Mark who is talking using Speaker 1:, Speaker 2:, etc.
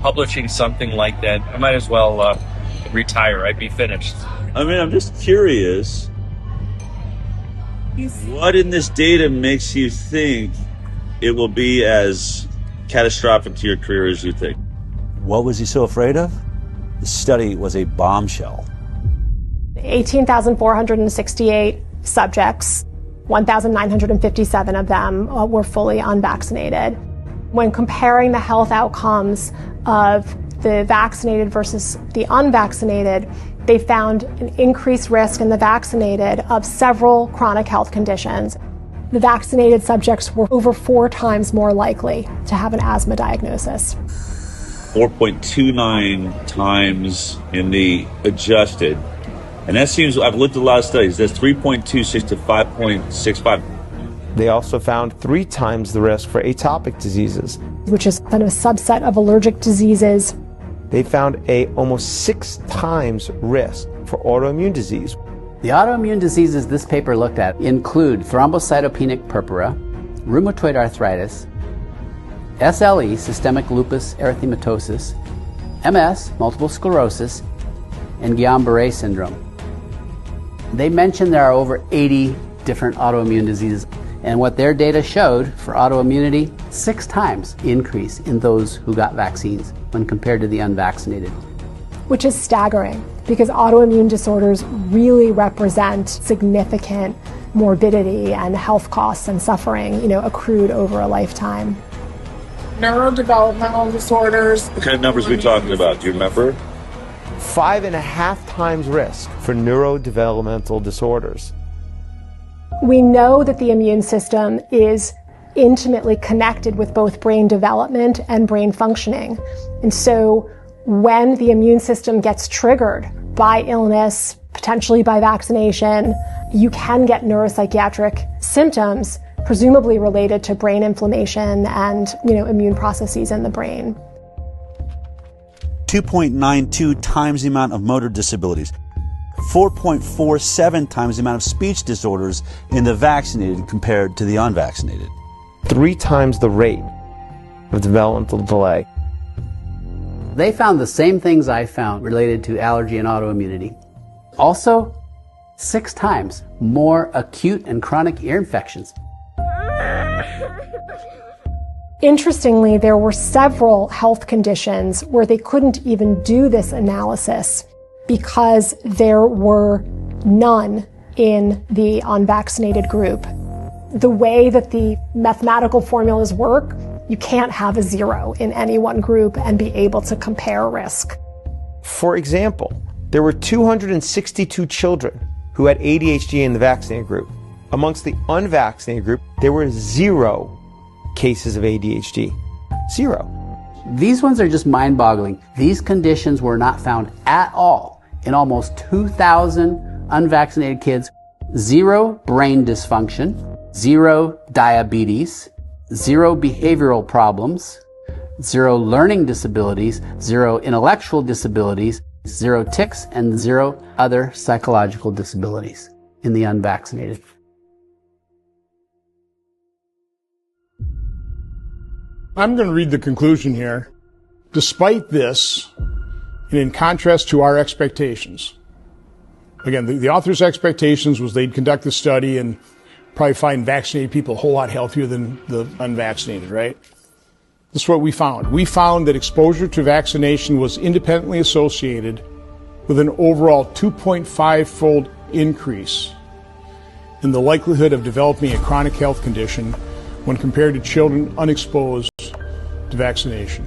Speaker 1: publishing something like that, I might as well retire. I'd be finished.
Speaker 2: I mean, I'm just curious. What in this data makes you think it will be as catastrophic to your career as you think?
Speaker 3: What was he so afraid of? The study was a bombshell.
Speaker 4: 18,468 subjects, 1,957 of them were fully unvaccinated. When comparing the health outcomes of the vaccinated versus the unvaccinated, they found an increased risk in the vaccinated of several chronic health conditions. The vaccinated subjects were over 4 times more likely to have an asthma diagnosis.
Speaker 2: 4.29 times in the adjusted. And that seems, I've looked at a lot of studies, that's 3.26 to 5.65.
Speaker 5: They also found 3 times the risk for atopic diseases,
Speaker 4: which is kind of a subset of allergic diseases.
Speaker 5: They found almost 6 times risk for autoimmune disease.
Speaker 6: The autoimmune diseases this paper looked at include thrombocytopenic purpura, rheumatoid arthritis, SLE, systemic lupus erythematosus, MS, multiple sclerosis, and Guillain-Barré syndrome. They mentioned there are over 80 different autoimmune diseases, and what their data showed for autoimmunity, 6 times increase in those who got vaccines when compared to the unvaccinated.
Speaker 4: Which is staggering, because autoimmune disorders really represent significant morbidity and health costs and suffering, accrued over a lifetime.
Speaker 7: Neurodevelopmental disorders.
Speaker 2: What kind of numbers are we talking about? Do you remember?
Speaker 5: 5.5 times risk for neurodevelopmental disorders.
Speaker 4: We know that the immune system is intimately connected with both brain development and brain functioning. And so when the immune system gets triggered by illness, potentially by vaccination, you can get neuropsychiatric symptoms, presumably related to brain inflammation and, immune processes in the brain.
Speaker 3: 2.92 times the amount of motor disabilities. 4.47 times the amount of speech disorders in the vaccinated compared to the unvaccinated.
Speaker 5: 3 times the rate of developmental delay.
Speaker 6: They found the same things I found related to allergy and autoimmunity. Also, 6 times more acute and chronic ear infections.
Speaker 4: Interestingly, there were several health conditions where they couldn't even do this analysis because there were none in the unvaccinated group. The way that the mathematical formulas work, you can't have a 0 in any one group and be able to compare risk.
Speaker 5: For example, there were 262 children who had ADHD in the vaccinated group. Amongst the unvaccinated group, there were 0 cases of ADHD. 0.
Speaker 6: These ones are just mind-boggling. These conditions were not found at all in almost 2,000 unvaccinated kids. 0 brain dysfunction, 0 diabetes, 0 behavioral problems, 0 learning disabilities, 0 intellectual disabilities, 0 tics, and 0 other psychological disabilities in the unvaccinated.
Speaker 7: I'm going to read the conclusion here. Despite this, and in contrast to our expectations, again, the author's expectations was they'd conduct the study and probably find vaccinated people a whole lot healthier than the unvaccinated, right? This is what we found. We found that exposure to vaccination was independently associated with an overall 2.5-fold increase in the likelihood of developing a chronic health condition when compared to children unexposed to vaccination.